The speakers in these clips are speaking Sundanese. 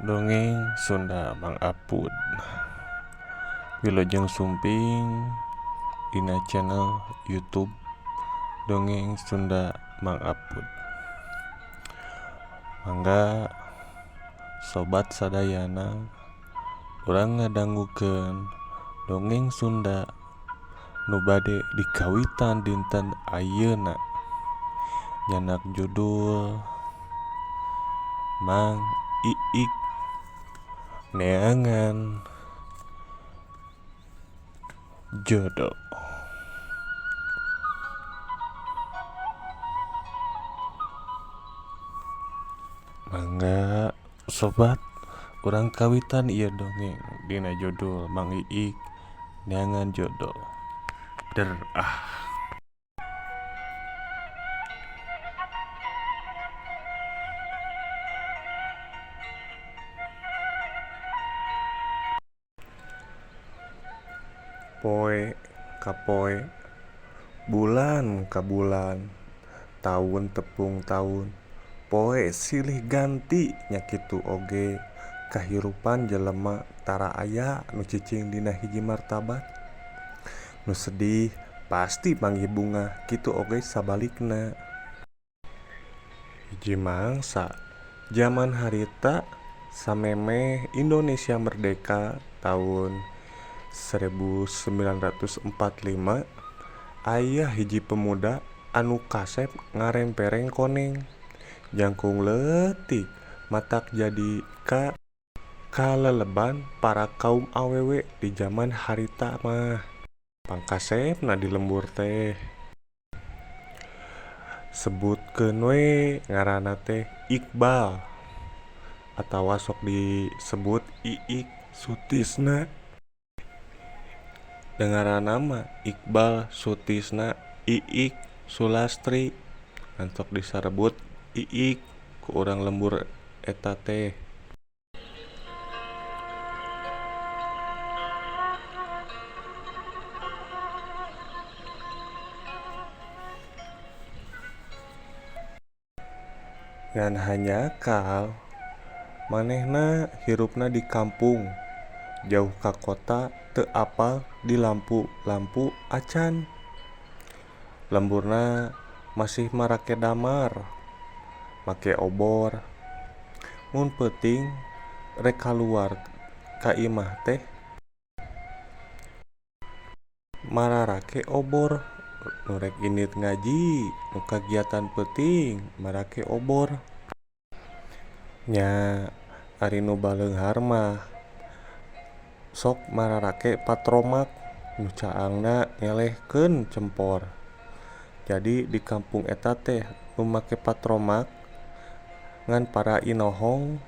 Dongeng Sunda Mang Apud. Wilujeng Sumping dina channel YouTube Dongeng Sunda Mang Apud. Mangga sobat sadayana urang ngadanggukeun dongeng Sunda nu bade dikawitan dinten ayeuna. Nyanak judul Mang Iik Neangan Jodoh. Mangga sobat urang kawitan ieu dongeng dina judul Mang Iik Neangan Jodoh. Poe ka poe, bulan ka bulan, taun tepung taun, poe silih ganti nya kitu oge kahirupan jelema tara aya nu cicing dina hiji martabat. Nu sedih pasti panggih bunga, kitu oge sabalikna. Hiji mangsa zaman harita samemeh Indonesia merdeka tahun 1945, aya hiji pemuda anu kasep ngarempereng koneng, jangkung leutik matak jadi kaleleban para kaum awewe di zaman harita mah. Pangkasepna di lembur teh sebutkeun we ngaranna teh Iqbal atawa sok disebut Iik Sutisna. Dengaranna mah Iqbal Sutisna Iik Sulastri, ngan sok disarebut Iik ku urang lembur eta teh. Ngan hanyakal manehna hirupna di kampung, jauh ka kota teu apal di lampu acan. Lemburna masih marake damar, make obor. Mun peuting rek kaluar ka imah teh mararake obor. Nu rek indit ngaji, nu kagiatan peuting marake obor. Nya ari nu baleunghar mah sok mararake patromak, nu caangna ngelehkeun cempor. Jadi di kampung eta teh nu make patromak ngan para inohong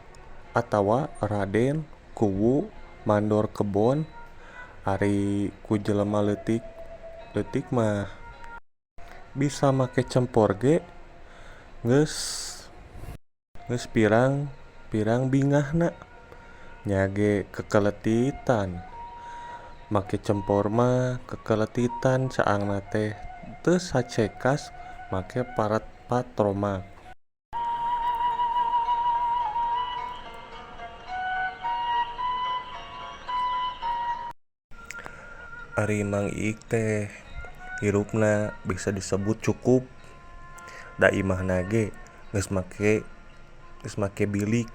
atawa raden, kuwu, mandor kebon. Ari ku jelema leutik mah bisa make cempor ge geus pirang bingahna, nya ge kekeletitan. Make cempor mah kekeletitan caangna teh teu sacekas make patromak. Ari Mang Iik teh hirupna bisa disebut cukup. Da imahna ge geus make bilik.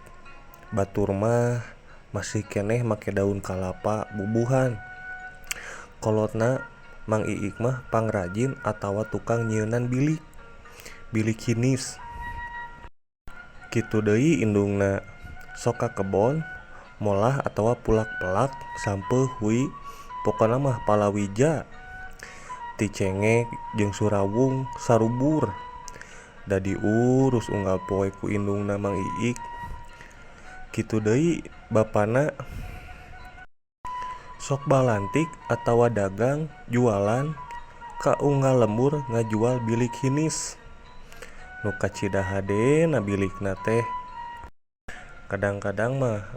Batur mah masih keneh make daun kalapa bubuhan. Kolotna Mang Iik mah pangrajin atawa tukang nyieunnan bilik hinis. Kitu deui indungna, sok ka kebon molah atawa pulak-pelak sampeuh hui, pokona mah palawija ti cengek jeung surawung sarubur. Da diurus unggal poe ku indungna Mang Iik. Kitu deui bapana sok balantik atawa dagang jualan ka unggal lembur ngajual bilik hinis. Nu kacidaha deuna bilikna teh. Kadang-kadang mah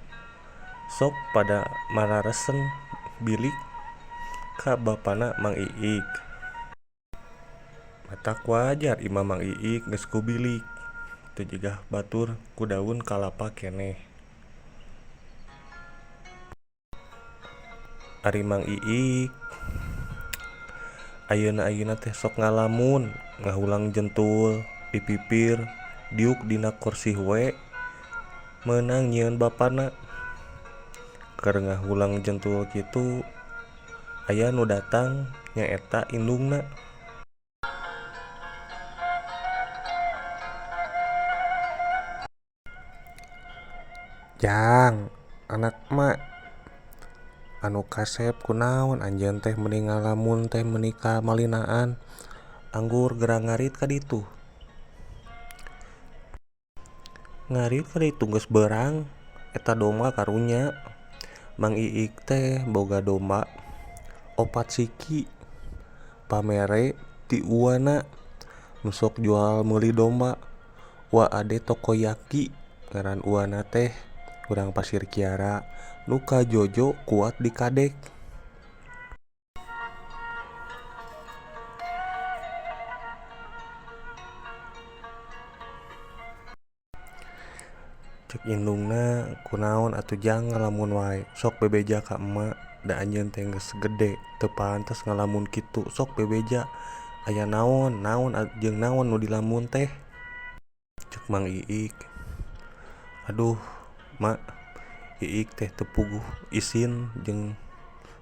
sok pada mararesen bilik ka bapana Mang Iik. Matak wajar imah Mang Iik geus ku bilik, teu jigah batur ku daun kalapa keneh. Ari Mang Iik ayeuna teh sok ngalamun ngahulang jentul dipipir diuk dina kursi we meunang nyieun bapana keur ngahulang jentul kitu aya nu datang nyaeta indungna. Jang, anak mak anu kasep kunaon anjeun teh mending ngalamun teh menika malinaan anggur gerang ngarit ka ditu. Ngarit ka ditu geus beurang eta domba karunya. Mang Iik teh boga domba 4 siki pamere ti uwana nu sok jual meuli domba. Wa ade tokoyaki ngaran uwana teh urang Pasir Kiara nu kajojo kuat di kadek. Cek indungna kunaon atuh Jang ngalamun wae sok bebeja ka emak da anjeun teh geus gede teu pantes ngalamun kitu sok bebeja aya naon jeung naon nu dilamun teh. Cek Mang Iik, aduh mak Iik teh teu puguh isin jeung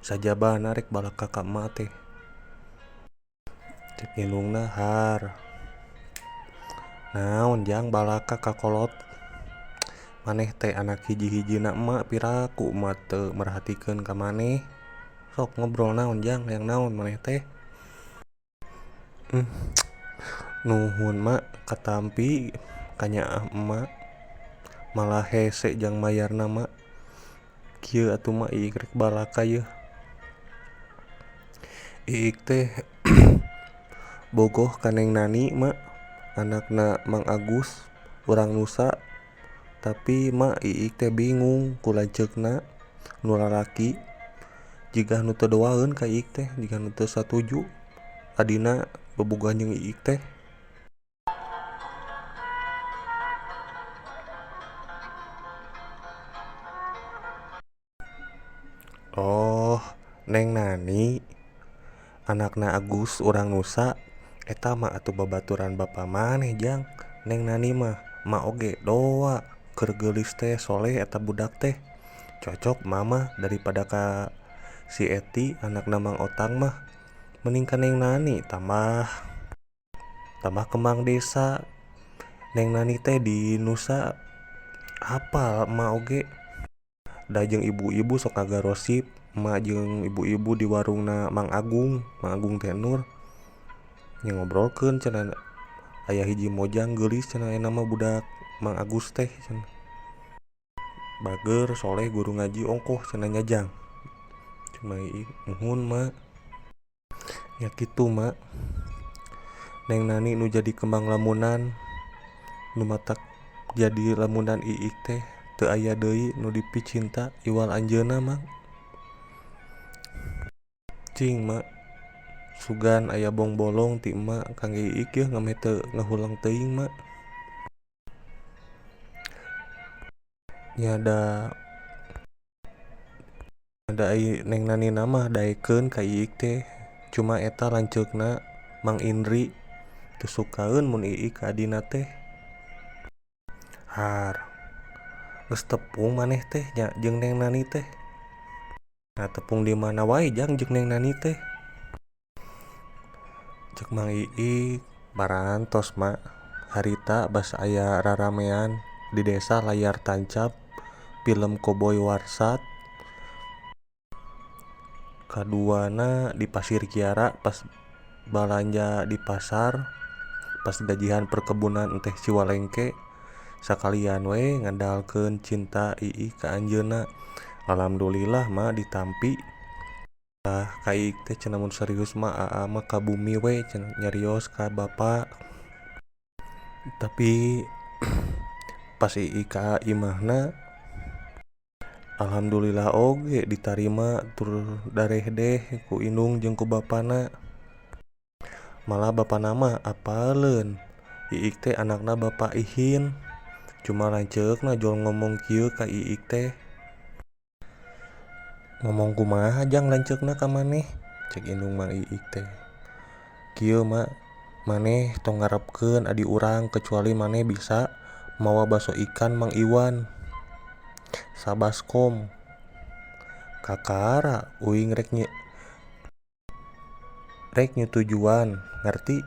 sajabana rek balaka ka emak teh. Cek indungna har naon Jang balaka ka kolot maneh teh anak hiji-hijina emak piraku emak teu merhatikeun ka maneh. Sok ngobrol naon Jang hayang naon maneh teh. Nuhun mak katampi kanyaah emak malah hese jang mayarna mak. Kieu atuh mak Iik rek balaka yeuh. Iik teh bogoh ka Neng Nani mak anakna Mang Agus urang Nusa. Tapi mak Iik teh bingung ku lanceukna nu lalaki jigah nu teu doaeun ka Iik teh jigah nu teu satuju adina bobogohan jeung Iik teh. Oh, Neng Nani anakna Agus urang Nusa eta mah atuh babaturan bapa maneh Jang. Neng Nani mah mak oge doa keur geulis teh soleh eta budak teh. Cocok mama daripada ka si Eti anakna Mang Otang mah mending ka Neng Nani tambah kembang desa. Neng Nani teh di Nusa hafal emak oge. Da jeung ibu-ibu sok ngagarosip emak jeung ibu-ibu di warungna Mang Agung teh Nur nya ngobrolkeun cenah aya hiji mojang geulis cenah aya nama budak Mang Agus teh cenah. Bager soleh guru ngaji ongkoh cenah nya Jang. Cek Mang Iik, nuhun mak. Ya kitu mak. Neng Nani nu jadi kembang lamunan nu matak jadi lamunan Iik teh teu aya deui nu dipicinta iwal anjeunna mak. Cing mak sugan aya bong bolong ti emak kangge Iik yeuh ngameh teu ngahulang teuing mak. Nya da Neng Nani mah daekeun ka Iik teh cuma eta lanceukna Mang Indri teu sukaeun mun Iik ka adina teh. Har geus tepung maneh teh nya jeung Neng Nani teh. Nah tepung di mana wae Jang jeung Neng Nani teh. Cek Mang Iik parantos mak harita bas aya raramean di desa layar tancap film Koboi Warsat. Kaduana di Pasir Kiara pas balanja di pasar pas gajihan perkebunan teh Ciwalengke sakalian we ngandalkeun cinta Iik ka anjeunna. Alhamdulillah mah ditampi. Ka Iik teh cenah mun serius mah aa mah ka bumi we cenah nyarios ka bapa. Tapi pas Iik ka imahna alhamdulillah oge ditarima tur darehdeh ku indung jeung ku bapana. Malah bapana mah apaleun Iik teh anakna Bapak Ihin. Cuma lanceukna jol ngomong kieu ka Iik teh. Ngomong kumaha jang lanceukna ka maneh, cek indung Mang Iik teh. Kieu mak, maneh tong ngarepkeun adi urang kecuali maneh bisa mawa baso ikan Mang Iwan sabaskom. Kakara uing rek nyutujuan, ngarti?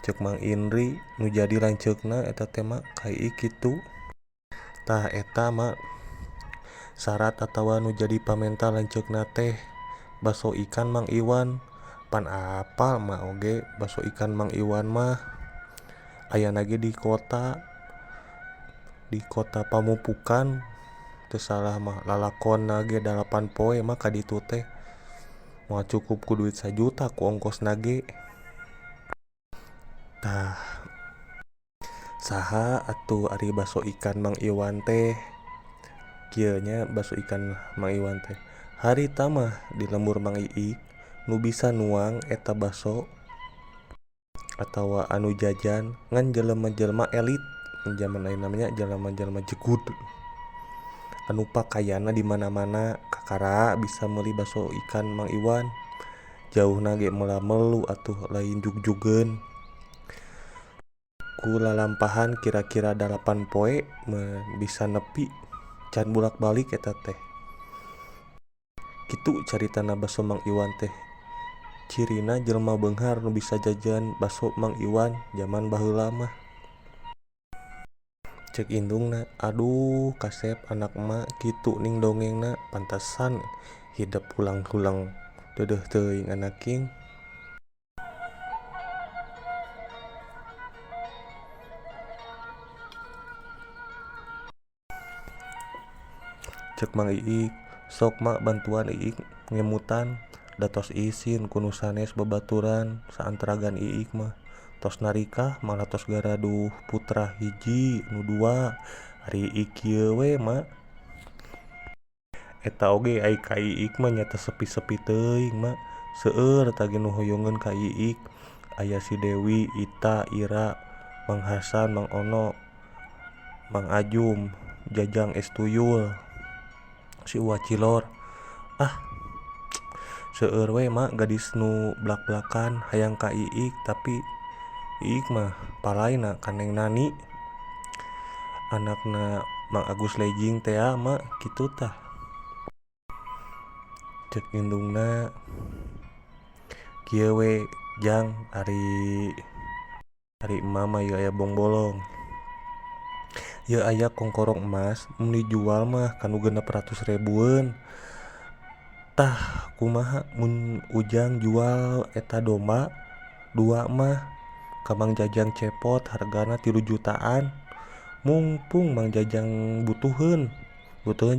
Cek Mang Indri nu jadi lanceukna eta teh mak ka Iik kitu. Tah eta mak syarat atawa nu jadi pamenta lanceukna teh baso ikan Mang Iwan. Pan apal mak oge baso ikan Mang Iwan mah ayana ge di kota Pamupukan teu salah mah lalakonna ge 8 poe mah ka ditu teh moal cukup ku duit 1 juta ku ongkosna ge. Tah saha atuh ari baso ikan Mang Iwan teh, kieu nya baso ikan Mang Iwan teh harita mah di lembur Mang Iik nu bisa nuang eta baso atawa anu jajan ngan jelema-jelema elit zaman ayeuna nya jelema-jelema jegur anu pakayana di mana-mana kakara bisa meuli baso ikan Mang Iwan. Jauhna ge meula melu atuh lain jugjugeun. Ku lalampahan kira-kira 8 poe bisa nepi can bulak-balik eta teh. Kitu caritana baso Mang Iwan teh. Cirina jelema beunghar nu bisa jajan baso Mang Iwan zaman baheula mah. Cek indungna, aduh kasep anak emak kitu ning dongengna pantesan hidup hulang-hulang deudeuh teuing anaking. Cek Mang Iik, sok mak bantuan Iik ngemutan da tos izin ku nu sanes babaturan saantaragan Iik mah. Tos narikah malah tos garaduh putra hiji nu dua ari Iik kieu we mak. Eta oge ai ka Iik mah nyata sepi-sepi teuing mak. Seueur tah ge nu hoyongeun ka Iik. Aya si Dewi, Ita, Ira, Mang Hasan, Mang Ono, Mang Ajum, Jajang es tuyul, si Uwa Cilor. Ah, seueur we mak gadis nu blak-blakan hayang ka Iik tapi Iik mah palaina kaneng nani. Anakna Mang Agus Lejing teh mak kitu tah. Cek indungna kieu we jang ari emak mah ieu aya bong-bolong. Ieu aya kongkorong emas mun dijual mah kanu 600.000-eun. Tah kumaha mun ujang jual eta domba 2 mah ka Mang Jajang Cepot hargana 3 jutaan. Mumpung Mang Jajang butuheun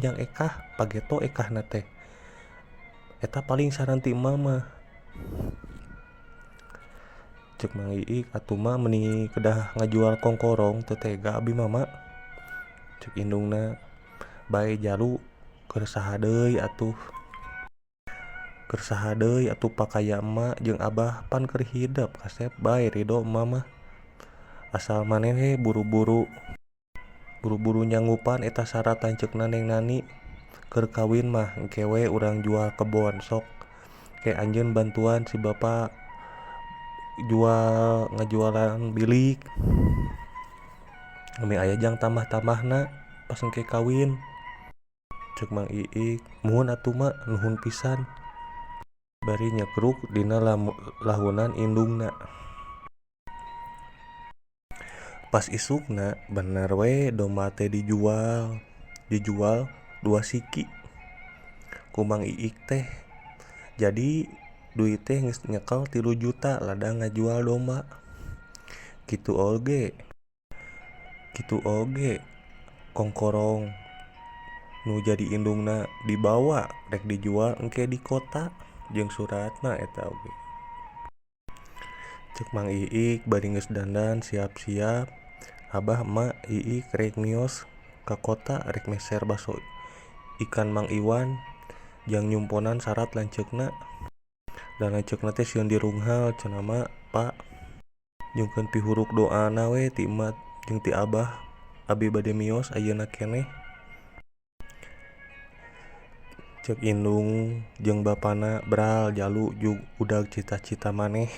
jang ekah pageto ekahna teh. Eta paling saran ti emak mah. Cek Mang Iik atuh mah meuni kedah ngajual kongkorong teu tega abi mah mak. Cek indungna bae jalu keur saha deui atuh. Keur saha deui atuh pakaya emak jeung abah pan keur hidep kasep bae ridho emak mah. Asal maneh we buru-buru nyanggupan eta syarat lanceukna neng nani. Keur kawin mah engke we urang jual kebon sok ke anjeun bantuan si bapa ngajualan bilik. Ame aya jang tambah-tambahna pas engke kawin. Cek Mang Iik, muhun atuh mak nuhun pisan. Bari nyekruk dina lahunan indungna. Pas isukna bener we domba teh dijual 2 siki ku Mang Iik teh. Jadi duit teh geus nyekel 3 juta ladang ngajual domba. Kitu oge kongkorong nu jadi indungna dibawa rek dijual engke di kota jeung suratna eta oge. Cek Mang Iik bari geus dandan siap-siap abah emak Iik rek mios ka kota rek meser baso ikan Mang Iwan jang nyumponan syarat lanceukna. Dan lanceukna teh sieun dirunghal cenah mak pak nyungkeun pihuruk doana we ti emak jeung ti abah abi bade mios ayeuna keneh. Cek indung jeung bapana beral jalu jug udag cita-cita maneh.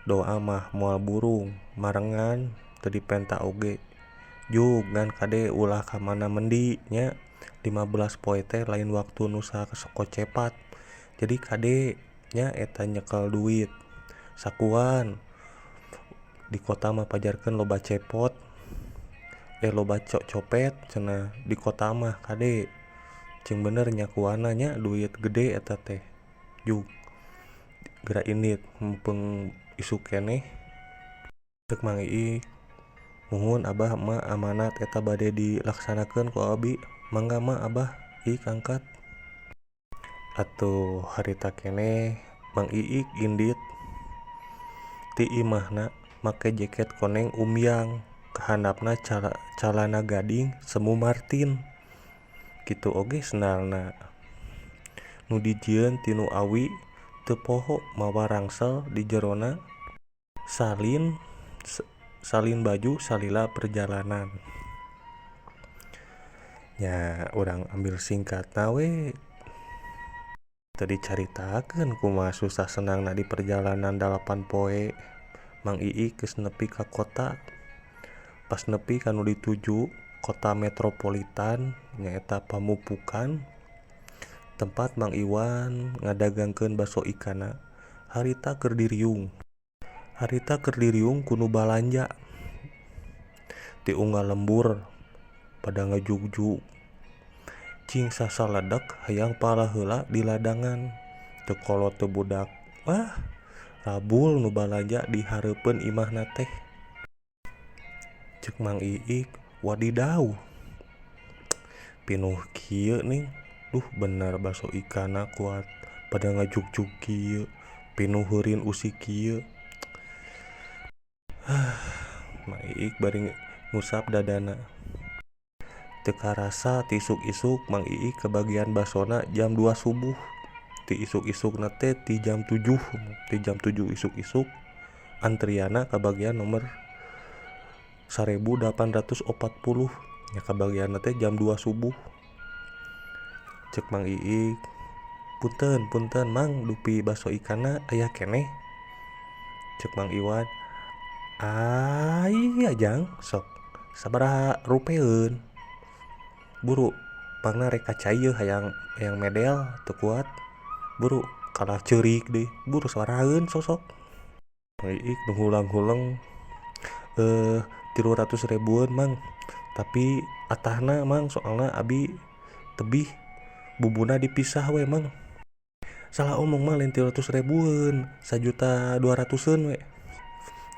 Doa mah moal burung marengan teu dipenta oge. Jug ngan kade ulah ka mana mendi nya 15 poe teh lain waktu nu sakocepat. Jadi kade nya eta nyekel duit. Sakuan di kota mah pajarkeun loba cepot. Loba copet cenah di kota mah kade. Cing bener nyakuana nya duit gede eta teh. Jug gerak indit mumpung isuk keneh. Cek Mang Iik, nuhun abah mah amanat eta bade dilaksanakeun ku abi. Mangga mah abah Iik angkat. Atuh harita keneh Mang Iik indit ti imahna make jaket koneng umyang, kahandapna calana gading semu Martin. Kitu oge sendalna. Nu dijieun ti nu awi teu poho mawa rangsel di jerona salin baju salila perjalanan. Nya urang ambil singkatna we teu dicaritakeun kumaha susah senangna di perjalanan 8 poe. Mang Iik geus nepi ka kota. Pas nepi ka nu dituju kota metropolitan nyaeta Pamupukan, tempat Mang Iwan ngadagangkeun baso ikanna. Harita keur diriung ku nu balanja ti unggal lembur pada ngajugjug. Cing sasaledek hayang pala heula di ladangan. Teu kolot teu budak. Rabul nu balanja di hareupeun imahna teh. Cek Mang Iik, wadidaw. Pinuh kieu ning. Bener baso ikanna kuat pada ngajugjug kieu. Pinuh heurin usik kieu. Mang Iik bari ngusap dadana. Teu karasa ti isuk-isuk Mang Iik kebagian basona jam 2 subuh. Ti isuk-isukna teh ti jam 7 isuk-isuk. Antrianna kabagian nomor 1840. Nya kabagianna teh jam 2 subuh. Cek Mang Iik, punten Mang, dupi baso ikanna aya keneh. Cek Mang Iwan, aya jang, sok sabaraha rupeun. Buru pangna rek kacai yeuh hayang medel teu kuat. Buru kalah ceurik deui. Buru sabarahaeun sosok. Mang Iik nu hulang-huleng 300 ribuan Mang. Tapi atahna Mang soalna abi tebih bubuna dipisah we Mang. Salah omong Mang lain 300 ribuan, 1.200.000 we.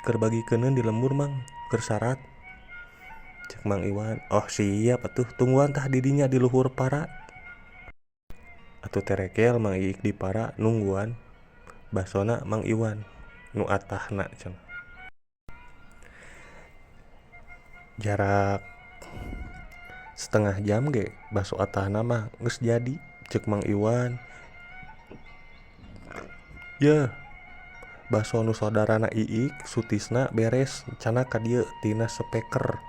Keur bagikeun di lembur Mang, keur syarat. Cek Mang Iwan, oh siap atuh tungguan tah di dinya di luhur para. Atuh terekel Mang Iik di para nungguan basona Mang Iwan nu atahna cenah. Jarak setengah jam ge baso atahna mah geus jadi. Cek Mang Iwan, yeuh baso nu saudarana Iik sutisna beres cenah ka dieu tina speaker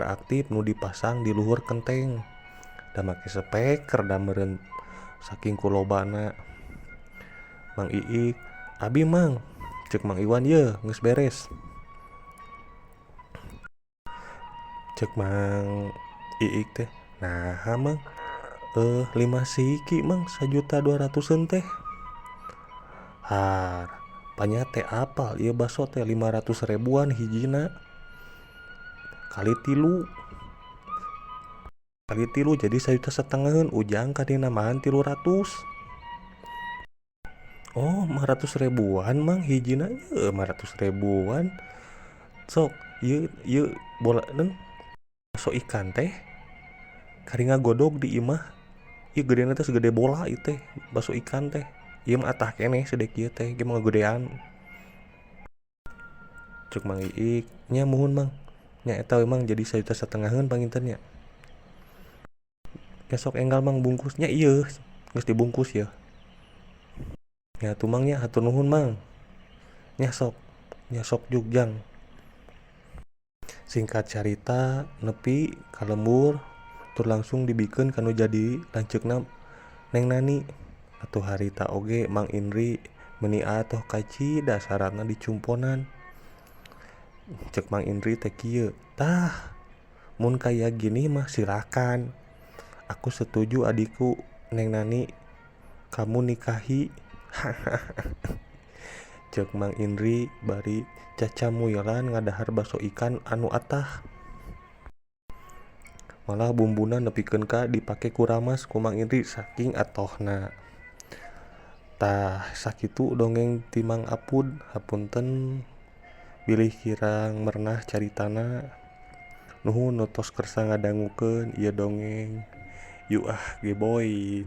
aktif nu dipasang di luhur genteng. Da make speaker da meureun saking kulobana. Mang Iik, abi Mang. Cek Mang Iwan, yeuh geus beres. Cek Mang Iik teh, naha Mang? 5 siki Mang, 1.200.000 teh. Har, panya teh apal ieu baso teh 500 ribuan hijina. Kali tilu jadi 1,5 juta ujang kadina mahan 300. Oh 500 ribuan Mang hijina. 500 ribuan. Sok ieu bola baso ikan teh karinga godog di imah. Ieu gedena teh segede bola ieu teh baso ikan teh. Ieu mah atah keneh sedek ieu teh ge mah gedean. Cuk Mang Iik, nya muhun Mang. Nya eta we Mang jadi 1,5 juta pangintennya. Nya sok enggal Mang bungkusnya ieu geus dibungkus yeuh. Nya atuh Mang nya hatur nuhun Mang. Nya sok jugjang. Singkat carita nepi ka lembur tur langsung dibikeun kanu jadi lanceukna Neng Nani. Atuh harita oge Mang Indri meuni atoh kacida syaratna dicumponan. Cek Mang Indri teh kieu, "Tah, mun kaya gini mah silakan. Aku setuju adikku Neng Nani kamu nikahi." Cek Mang Indri bari cacamuyolan ngadahar baso ikan anu atah. Malah bumbuna nepikeun ka dipake ku Ramas ku Mang Indri saking atohna. Tah sakitu dongeng ti Mang Apud. Hapunten bilih kirang merenah caritana. Nuhun nu tos kersa ngadangukeun ieu dongeng. Yuah ge boy.